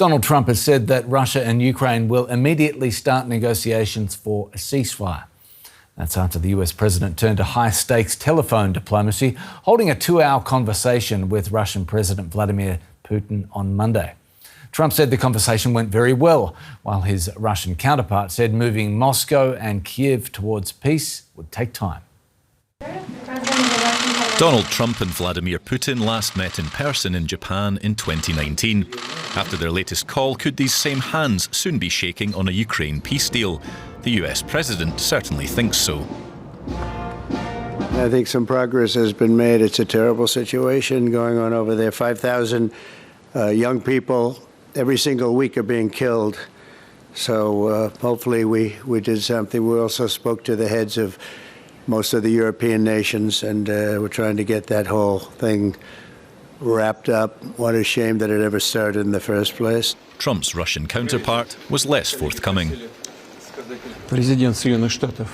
Donald Trump has said that Russia and Ukraine will immediately start negotiations for a ceasefire. That's after the US president turned to high-stakes telephone diplomacy, holding a 2-hour conversation with Russian President Vladimir Putin on Monday. Trump said the conversation went very well, while his Russian counterpart said moving Moscow and Kyiv towards peace would take time. Donald Trump and Vladimir Putin last met in person in Japan in 2019. After their latest call, could these same hands soon be shaking on a Ukraine peace deal? The US president certainly thinks so. I think some progress has been made. It's a terrible situation going on over there. 5,000 young people every single week are being killed. So hopefully we did something. We also spoke to the heads of most of the European nations, and we're trying to get that whole thing wrapped up. What a shame that it ever started in the first place. Trump's Russian counterpart was less forthcoming. The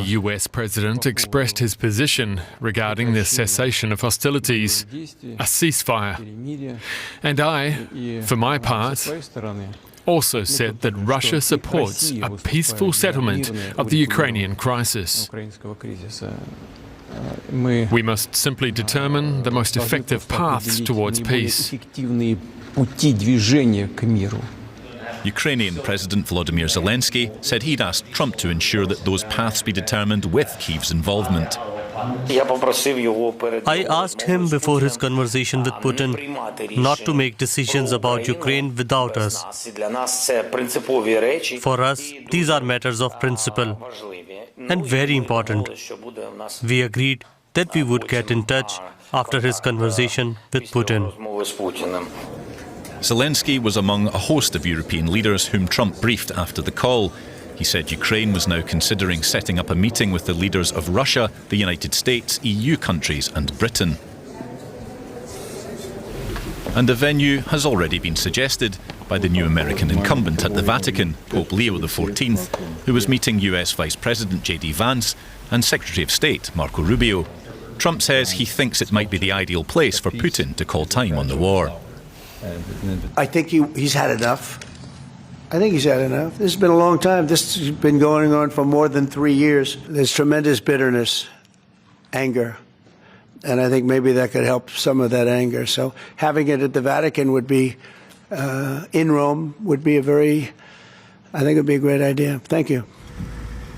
US president expressed his position regarding the cessation of hostilities, a ceasefire. And I, for my part, also said that Russia supports a peaceful settlement of the Ukrainian crisis. We must simply determine the most effective paths towards peace. Ukrainian President Volodymyr Zelenskyy said he'd asked Trump to ensure that those paths be determined with Kyiv's involvement. I asked him before his conversation with Putin not to make decisions about Ukraine without us. For us, these are matters of principle and very important. We agreed that we would get in touch after his conversation with Putin. Zelenskyy was among a host of European leaders whom Trump briefed after the call. He said Ukraine was now considering setting up a meeting with the leaders of Russia, the United States, EU countries and Britain. And a venue has already been suggested by the new American incumbent at the Vatican, Pope Leo XIV, who was meeting US Vice President J.D. Vance and Secretary of State Marco Rubio. Trump says he thinks it might be the ideal place for Putin to call time on the war. I think he's had enough. I think he's had enough. This has been a long time. This has been going on for more than 3 years. There's tremendous bitterness, anger, and I think maybe that could help some of that anger. So having it at the Vatican would be, in Rome, would be I think it would be a great idea. Thank you.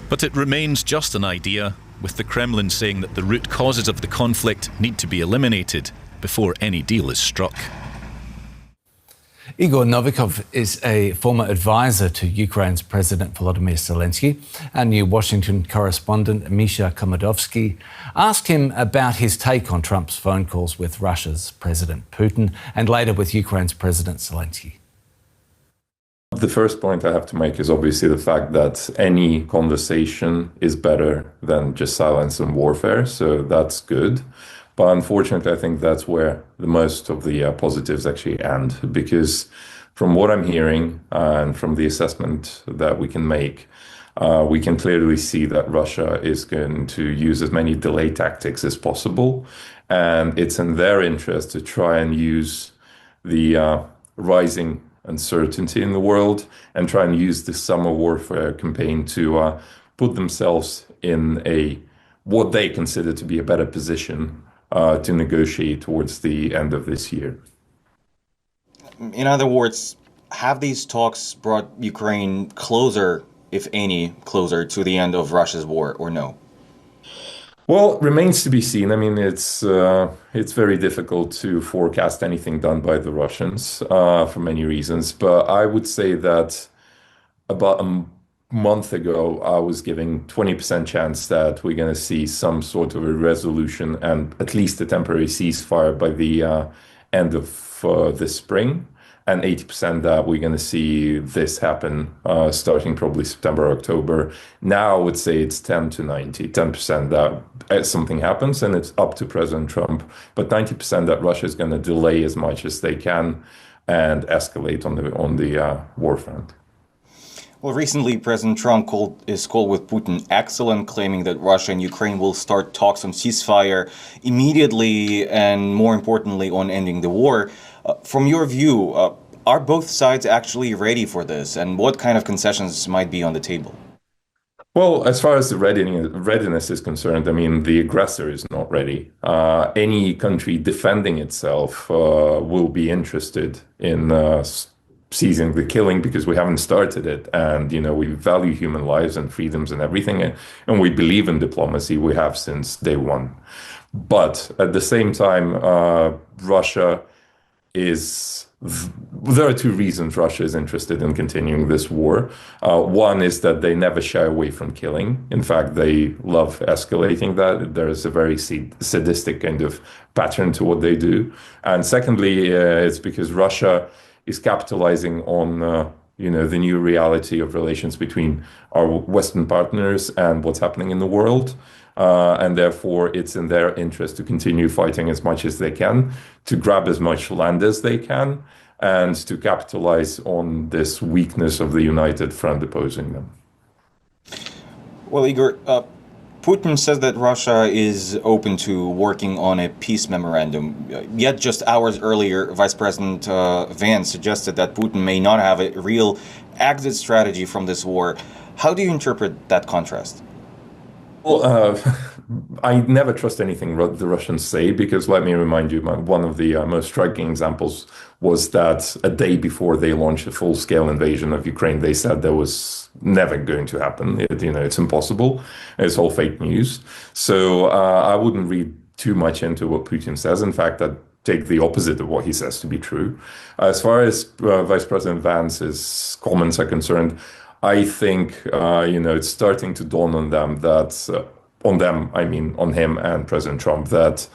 But it remains just an idea, with the Kremlin saying that the root causes of the conflict need to be eliminated before any deal is struck. Igor Novikov is a former advisor to Ukraine's President Volodymyr Zelenskyy. Our new Washington correspondent, Misha Komadovsky, asked him about his take on Trump's phone calls with Russia's President Putin and later with Ukraine's President Zelenskyy. The first point I have to make is obviously the fact that any conversation is better than just silence and warfare, so that's good. But unfortunately, I think that's where the most of the positives actually end, because from what I'm hearing and from the assessment that we can make, we can clearly see that Russia is going to use as many delay tactics as possible. And it's in their interest to try and use the rising uncertainty in the world and try and use this summer warfare campaign to put themselves in what they consider to be a better position to negotiate towards the end of this year. In other words, have these talks brought Ukraine closer, if any, closer to the end of Russia's war, or no? Well, remains to be seen. I mean, it's very difficult to forecast anything done by the Russians for many reasons. But I would say that about a month ago, I was giving 20% chance that we're going to see some sort of a resolution and at least a temporary ceasefire by the end of this spring, and 80% that we're going to see this happen starting probably September, October. Now I would say it's 10 to 90, 10% that something happens, and it's up to President Trump, but 90% that Russia is going to delay as much as they can and escalate on the war front. Well, recently, President Trump called his call with Putin excellent, claiming that Russia and Ukraine will start talks on ceasefire immediately and, more importantly, on ending the war. From your view, are both sides actually ready for this? And what kind of concessions might be on the table? Well, as far as the readiness is concerned, I mean, the aggressor is not ready. Any country defending itself will be interested in ceasing the killing because we haven't started it. And, we value human lives and freedoms and everything. And we believe in diplomacy. We have since day one. But at the same time, Russia is... There are two reasons Russia is interested in continuing this war. One is that they never shy away from killing. In fact, they love escalating that. There is a very sadistic kind of pattern to what they do. And secondly, it's because Russia is capitalizing on the new reality of relations between our Western partners and what's happening in the world. And therefore, it's in their interest to continue fighting as much as they can, to grab as much land as they can, and to capitalize on this weakness of the united front opposing them. Well, Igor, Putin says that Russia is open to working on a peace memorandum. Yet just hours earlier, Vice President Vance suggested that Putin may not have a real exit strategy from this war. How do you interpret that contrast? Well, I never trust anything the Russians say, because let me remind you, one of the most striking examples was that a day before they launched a full-scale invasion of Ukraine, they said that was never going to happen. It's impossible. It's all fake news. So I wouldn't read too much into what Putin says. In fact, I'd take the opposite of what he says to be true. As far as Vice President Vance's comments are concerned, I think, it's starting to dawn on them that, on him and President Trump, that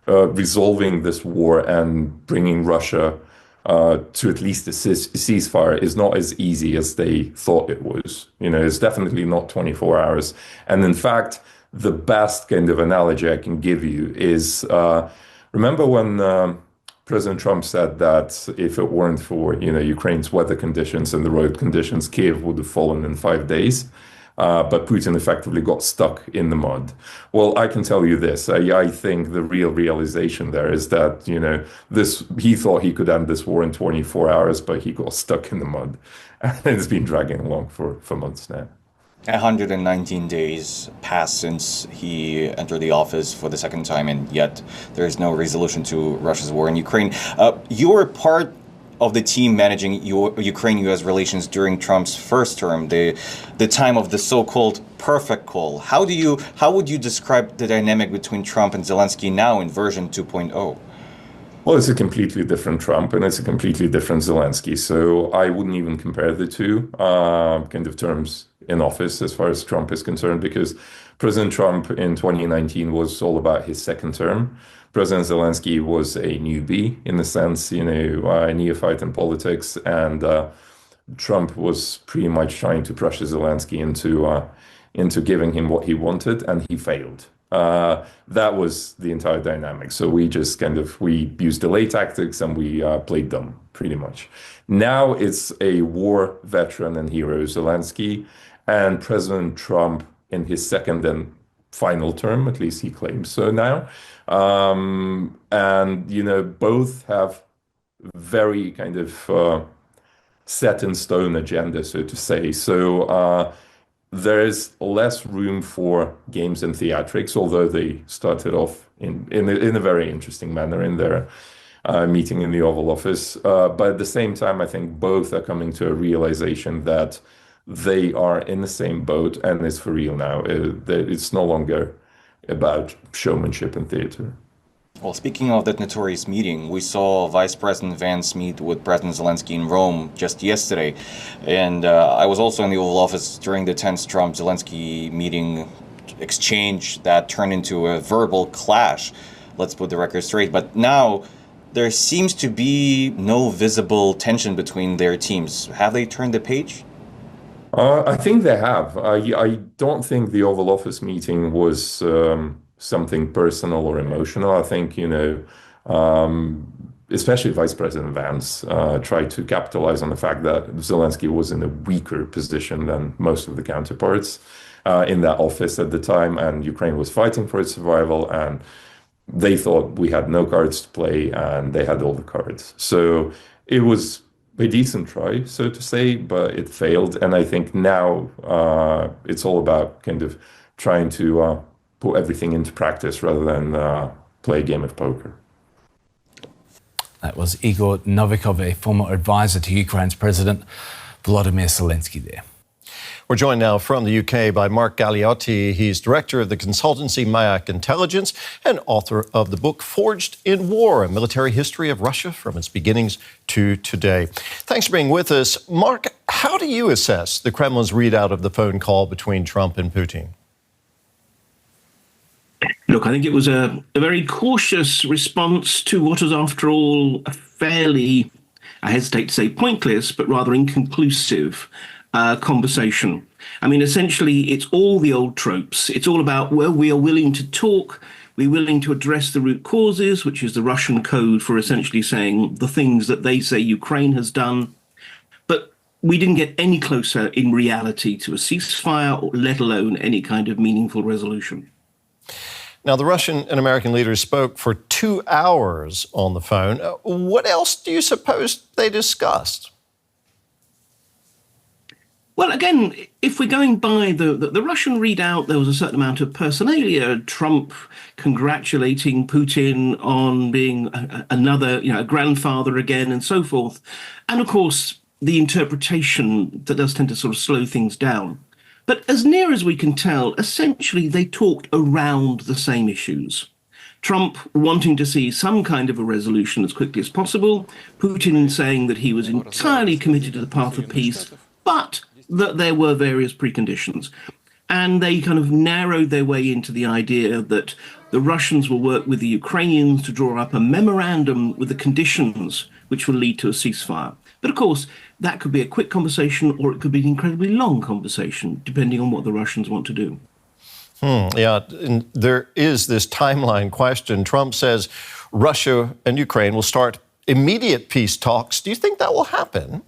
resolving this war and bringing Russia to at least a ceasefire is not as easy as they thought it was. It's definitely not 24 hours. And in fact, the best kind of analogy I can give you is, remember when President Trump said that if it weren't for, Ukraine's weather conditions and the road conditions, Kyiv would have fallen in 5 days. But Putin effectively got stuck in the mud. Well, I can tell you this. I think the real realization there is that, he thought he could end this war in 24 hours, but he got stuck in the mud. And it's been dragging along for months now. 119 days passed since he entered the office for the second time, and yet there is no resolution to Russia's war in Ukraine. You were part of the team managing Ukraine-U.S. relations during Trump's first term, the time of the so-called perfect call. How would you describe the dynamic between Trump and Zelenskyy now in version 2.0? Well, it's a completely different Trump and it's a completely different Zelenskyy. So I wouldn't even compare the two kind of terms in office as far as Trump is concerned, because President Trump in 2019 was all about his second term. President Zelenskyy was a newbie in the sense, a neophyte in politics, and Trump was pretty much trying to pressure Zelenskyy into giving him what he wanted, and he failed. That was the entire dynamic. So we just we used delay tactics and we played dumb, pretty much. Now it's a war veteran and hero, Zelenskyy, and President Trump in his second and final term, at least he claims so now. And, both have very kind of set in stone agenda, so to say. So there is less room for games and theatrics, although they started off in a very interesting manner in their meeting in the Oval Office. But at the same time, I think both are coming to a realization that they are in the same boat and it's for real now. It's no longer about showmanship and theater. Well, speaking of that notorious meeting, we saw Vice President Vance meet with President Zelenskyy in Rome just yesterday. And I was also in the Oval Office during the tense Trump-Zelenskyy meeting exchange that turned into a verbal clash. Let's put the record straight. But now there seems to be no visible tension between their teams. Have they turned the page? I think they have. I don't think the Oval Office meeting was something personal or emotional. I think, especially Vice President Vance tried to capitalize on the fact that Zelenskyy was in a weaker position than most of the counterparts in that office at the time, and Ukraine was fighting for its survival, and they thought we had no cards to play, and they had all the cards. So it was a decent try, so to say, but it failed. And I think now it's all about kind of trying to put everything into practice rather than play a game of poker. That was Igor Novikov, a former advisor to Ukraine's President Vladimir Zelenskyy there. We're joined now from the UK by Mark Galeotti. He's director of the consultancy Mayak Intelligence and author of the book Forged in War, a military history of Russia from its beginnings to today. Thanks for being with us. Mark, how do you assess the Kremlin's readout of the phone call between Trump and Putin? Look, I think it was a very cautious response to what was, after all, a fairly, I hesitate to say pointless, but rather inconclusive conversation. I mean, essentially, it's all the old tropes. It's all about, well, we are willing to talk, we're willing to address the root causes, which is the Russian code for essentially saying the things that they say Ukraine has done. But we didn't get any closer in reality to a ceasefire, or let alone any kind of meaningful resolution. Now, the Russian and American leaders spoke for 2 hours on the phone. What else do you suppose they discussed? Well, again, if we're going by the Russian readout, there was a certain amount of personalia. Trump congratulating Putin on being another, a grandfather again, and so forth. And of course, the interpretation that does tend to sort of slow things down. But as near as we can tell, essentially they talked around the same issues. Trump wanting to see some kind of a resolution as quickly as possible, Putin saying that he was entirely committed to the path of peace, but that there were various preconditions. And they kind of narrowed their way into the idea that the Russians will work with the Ukrainians to draw up a memorandum with the conditions which will lead to a ceasefire. But of course, that could be a quick conversation or it could be an incredibly long conversation, depending on what the Russians want to do. Yeah, and there is this timeline question. Trump says Russia and Ukraine will start immediate peace talks. Do you think that will happen?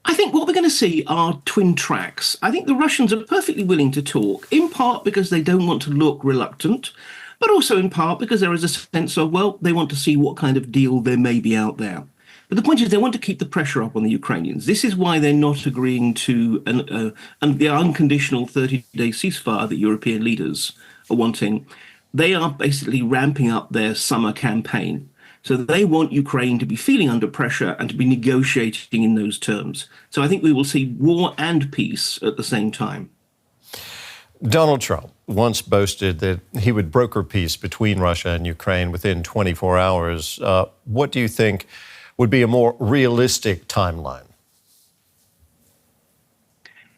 I think what we're going to see are twin tracks. I think the Russians are perfectly willing to talk, in part because they don't want to look reluctant, but also in part because there is a sense of, well, they want to see what kind of deal there may be out there. But the point is they want to keep the pressure up on the Ukrainians. This is why they're not agreeing to the unconditional 30-day ceasefire that European leaders are wanting. They are basically ramping up their summer campaign. So they want Ukraine to be feeling under pressure and to be negotiating in those terms. So I think we will see war and peace at the same time. Donald Trump once boasted that he would broker peace between Russia and Ukraine within 24 hours. What do you think would be a more realistic timeline?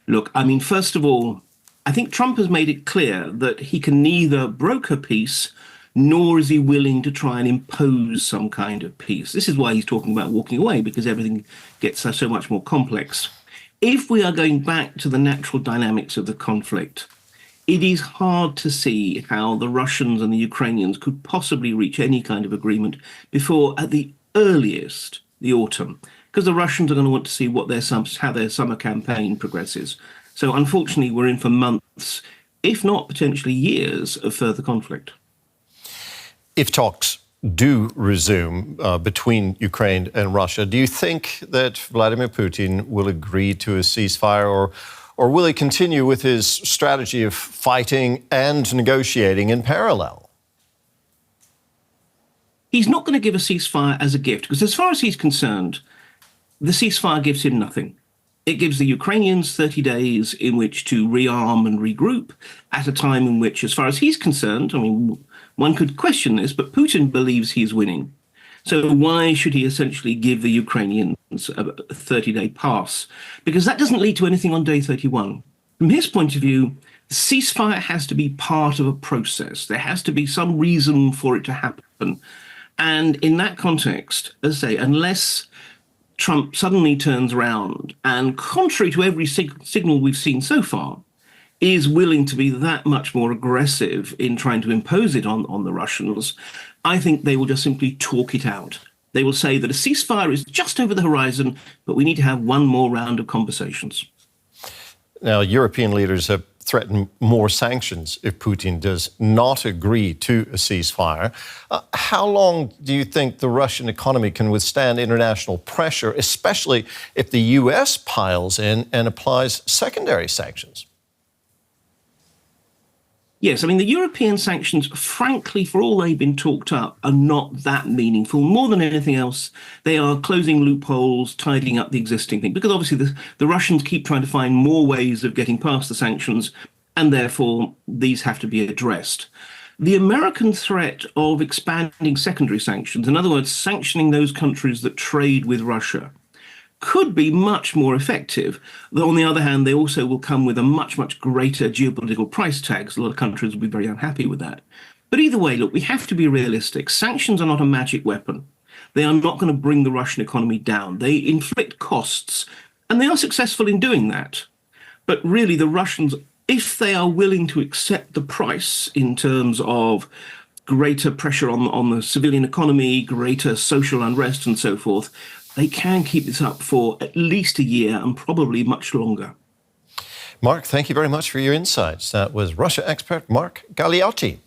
Look, I mean, first of all, I think Trump has made it clear that he can neither broker peace nor is he willing to try and impose some kind of peace. This is why he's talking about walking away, because everything gets so much more complex. If we are going back to the natural dynamics of the conflict, it is hard to see how the Russians and the Ukrainians could possibly reach any kind of agreement before, at the earliest, the autumn, because the Russians are going to want to see how their summer campaign progresses. So unfortunately, we're in for months, if not potentially years, of further conflict. If talks do resume between Ukraine and Russia, do you think that Vladimir Putin will agree to a ceasefire, or will he continue with his strategy of fighting and negotiating in parallel? He's not going to give a ceasefire as a gift, because as far as he's concerned, the ceasefire gives him nothing. It gives the Ukrainians 30 days in which to rearm and regroup at a time in which, as far as he's concerned, I mean, one could question this, but Putin believes he's winning. So why should he essentially give the Ukrainians a 30-day pass? Because that doesn't lead to anything on day 31. From his point of view, the ceasefire has to be part of a process. There has to be some reason for it to happen. And in that context, as I say, unless Trump suddenly turns around and, contrary to every signal we've seen so far, is willing to be that much more aggressive in trying to impose it on the Russians, I think they will just simply talk it out. They will say that a ceasefire is just over the horizon, but we need to have one more round of conversations. Now, European leaders have threaten more sanctions if Putin does not agree to a ceasefire. How long do you think the Russian economy can withstand international pressure, especially if the US piles in and applies secondary sanctions? Yes, I mean, the European sanctions, frankly, for all they've been talked up, are not that meaningful. More than anything else, they are closing loopholes, tidying up the existing thing, because obviously the Russians keep trying to find more ways of getting past the sanctions, and therefore these have to be addressed. The American threat of expanding secondary sanctions, in other words, sanctioning those countries that trade with Russia, could be much more effective. Though on the other hand, they also will come with a much, much greater geopolitical price tag. A lot of countries will be very unhappy with that. But either way, look, we have to be realistic. Sanctions are not a magic weapon. They are not going to bring the Russian economy down. They inflict costs, and they are successful in doing that. But really, the Russians, if they are willing to accept the price in terms of greater pressure on the civilian economy, greater social unrest and so forth, they can keep this up for at least a year and probably much longer. Mark, thank you very much for your insights. That was Russia expert Mark Galeotti.